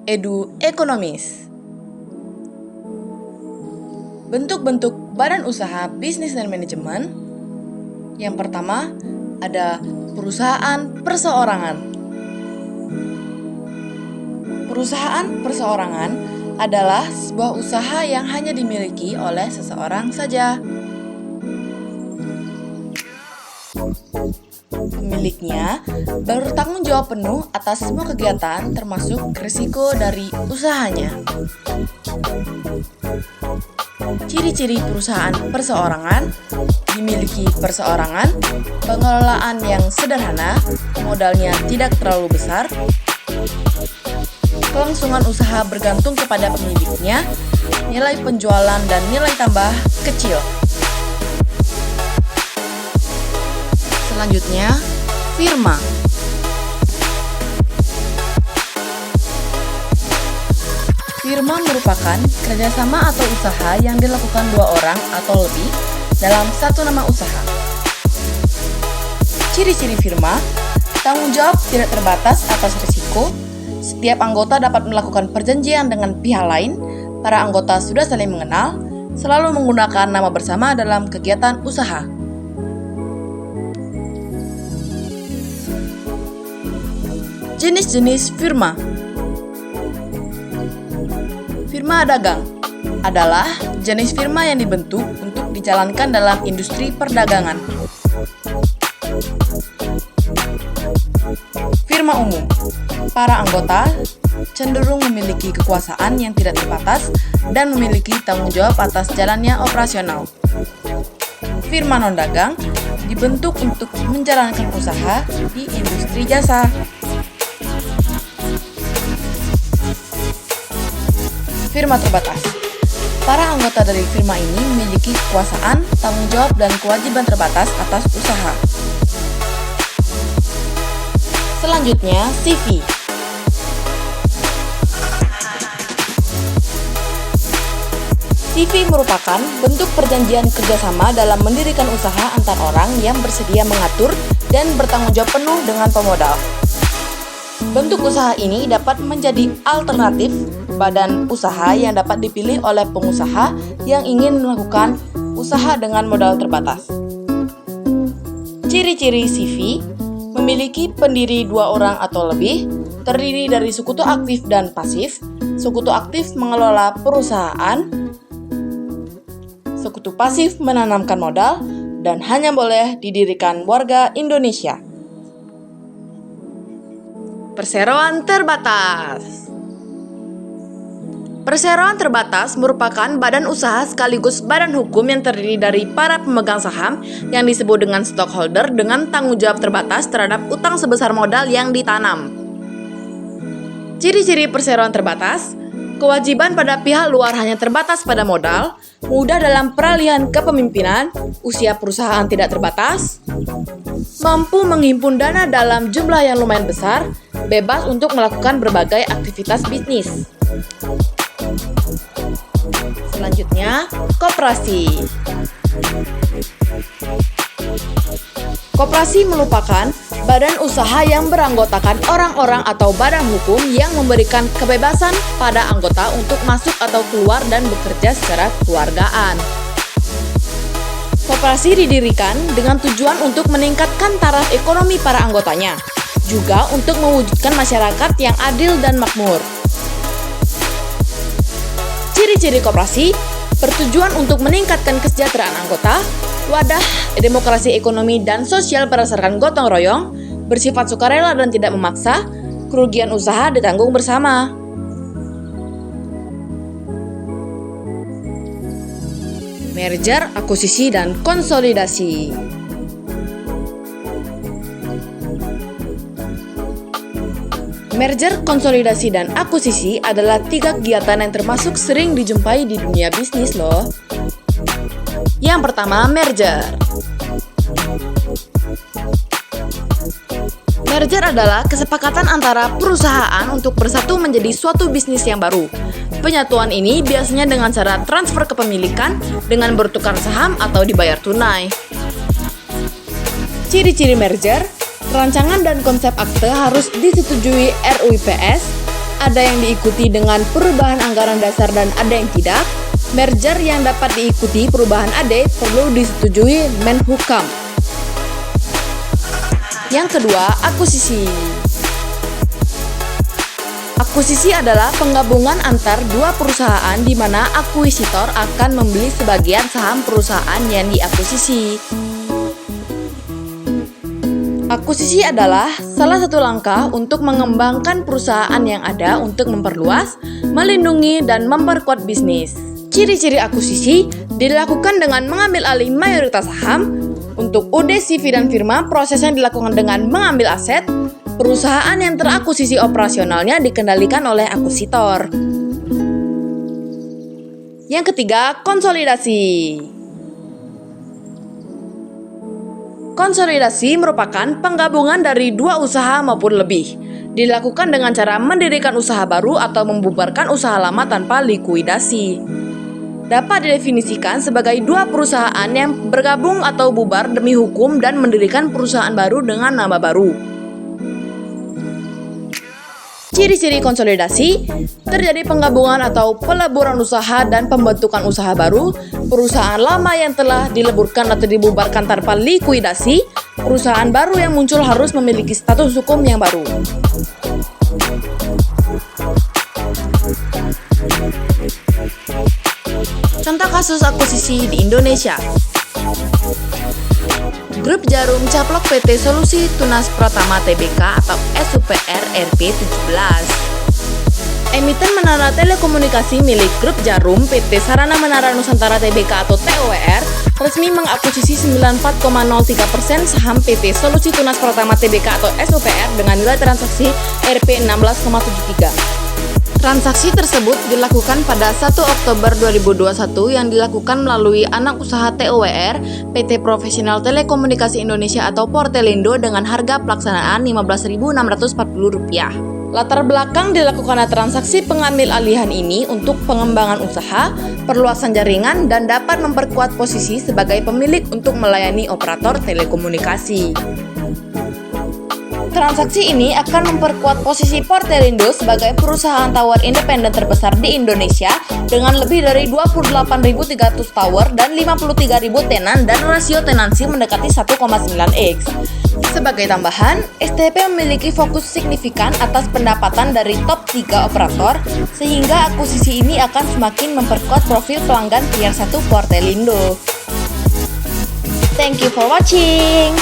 Edu Ekonomis. Bentuk-bentuk badan usaha bisnis dan manajemen. Yang pertama ada perusahaan perseorangan. Perusahaan perseorangan adalah sebuah usaha yang hanya dimiliki oleh seseorang saja. Pemiliknya bertanggung jawab penuh atas semua kegiatan termasuk risiko dari usahanya. Ciri-ciri perusahaan perseorangan: dimiliki perseorangan, pengelolaan yang sederhana, modalnya tidak terlalu besar, kelangsungan usaha bergantung kepada pemiliknya, nilai penjualan dan nilai tambah kecil. Selanjutnya, firma. Firma merupakan kerjasama atau usaha yang dilakukan dua orang atau lebih dalam satu nama usaha. Ciri-ciri firma: tanggung jawab tidak terbatas atas risiko, setiap anggota dapat melakukan perjanjian dengan pihak lain, para anggota sudah saling mengenal, selalu menggunakan nama bersama dalam kegiatan usaha. Jenis-jenis firma. Firma dagang adalah jenis firma yang dibentuk untuk dijalankan dalam industri perdagangan. Firma umum. Para anggota cenderung memiliki kekuasaan yang tidak terbatas dan memiliki tanggung jawab atas jalannya operasional. Firma non-dagang dibentuk untuk menjalankan usaha di industri jasa. Firma terbatas. Para anggota dari firma ini memiliki kekuasaan, tanggung jawab, dan kewajiban terbatas atas usaha. Selanjutnya, CV. CV merupakan bentuk perjanjian kerjasama dalam mendirikan usaha antar orang yang bersedia mengatur dan bertanggung jawab penuh dengan pemodal. Bentuk usaha ini dapat menjadi alternatif badan usaha yang dapat dipilih oleh pengusaha yang ingin melakukan usaha dengan modal terbatas. Ciri-ciri CV: memiliki pendiri 2 orang atau lebih, terdiri dari sekutu aktif dan pasif. Sekutu aktif mengelola perusahaan, sekutu pasif menanamkan modal, dan hanya boleh didirikan warga Indonesia. Perseroan terbatas. Perseroan terbatas merupakan badan usaha sekaligus badan hukum yang terdiri dari para pemegang saham yang disebut dengan stockholder dengan tanggung jawab terbatas terhadap utang sebesar modal yang ditanam. Ciri-ciri perseroan terbatas: kewajiban pada pihak luar hanya terbatas pada modal, mudah dalam peralihan kepemimpinan, usia perusahaan tidak terbatas, mampu menghimpun dana dalam jumlah yang lumayan besar, bebas untuk melakukan berbagai aktivitas bisnis. Selanjutnya, koperasi. Koperasi merupakan badan usaha yang beranggotakan orang-orang atau badan hukum yang memberikan kebebasan pada anggota untuk masuk atau keluar dan bekerja secara kekeluargaan. Koperasi didirikan dengan tujuan untuk meningkatkan taraf ekonomi para anggotanya, juga untuk mewujudkan masyarakat yang adil dan makmur. Ciri-ciri koperasi: bertujuan untuk meningkatkan kesejahteraan anggota, wadah demokrasi ekonomi dan sosial berdasarkan gotong royong, bersifat sukarela dan tidak memaksa, kerugian usaha ditanggung bersama. Merger, akuisisi, dan konsolidasi. Merger, konsolidasi, dan akuisisi adalah 3 kegiatan yang termasuk sering dijumpai di dunia bisnis loh. Yang pertama, merger. Merger adalah kesepakatan antara perusahaan untuk bersatu menjadi suatu bisnis yang baru. Penyatuan ini biasanya dengan cara transfer kepemilikan dengan bertukar saham atau dibayar tunai. Ciri-ciri merger: rancangan dan konsep akte harus disetujui RUIPS, ada yang diikuti dengan perubahan anggaran dasar dan ada yang tidak. Merger yang dapat diikuti perubahan AD perlu disetujui Menhukam. Yang kedua, akuisisi. Akuisisi adalah penggabungan antar dua perusahaan di mana akuisitor akan membeli sebagian saham perusahaan yang diakuisisi. Akuisisi adalah salah satu langkah untuk mengembangkan perusahaan yang ada untuk memperluas, melindungi, dan memperkuat bisnis. Ciri-ciri akuisisi dilakukan dengan mengambil alih mayoritas saham. Untuk UD, CV, dan firma, prosesnya dilakukan dengan mengambil aset. Perusahaan yang terakuisisi operasionalnya dikendalikan oleh akuisitor. Yang ketiga, konsolidasi. Konsolidasi merupakan penggabungan dari dua usaha maupun lebih. Dilakukan dengan cara mendirikan usaha baru atau membubarkan usaha lama tanpa likuidasi. Dapat didefinisikan sebagai dua perusahaan yang bergabung atau bubar demi hukum dan mendirikan perusahaan baru dengan nama baru. Ciri-ciri konsolidasi: terjadi penggabungan atau peleburan usaha dan pembentukan usaha baru, perusahaan lama yang telah dileburkan atau dibubarkan tanpa likuidasi, perusahaan baru yang muncul harus memiliki status hukum yang baru. Contoh kasus akuisisi di Indonesia. Grup Jarum Caplok PT Solusi Tunas Pratama Tbk atau SUPR RP 17. Emiten menara telekomunikasi milik Grup Jarum PT Sarana Menara Nusantara Tbk atau TOWR resmi mengakuisisi 94,03% saham PT Solusi Tunas Pratama Tbk atau SUPR dengan nilai transaksi Rp 16,73. Transaksi tersebut dilakukan pada 1 Oktober 2021 yang dilakukan melalui anak usaha TOWR, PT Profesional Telekomunikasi Indonesia atau Portelindo dengan harga pelaksanaan Rp15.640. Latar belakang dilakukannya transaksi pengambil alihan ini untuk pengembangan usaha, perluasan jaringan, dan dapat memperkuat posisi sebagai pemilik untuk melayani operator telekomunikasi. Transaksi ini akan memperkuat posisi Portelindo sebagai perusahaan tower independen terbesar di Indonesia dengan lebih dari 28.300 tower dan 53.000 tenan dan rasio tenansi mendekati 1,9x. Sebagai tambahan, STP memiliki fokus signifikan atas pendapatan dari top 3 operator sehingga akuisisi ini akan semakin memperkuat profil pelanggan tier 1 Portelindo. Thank you for watching.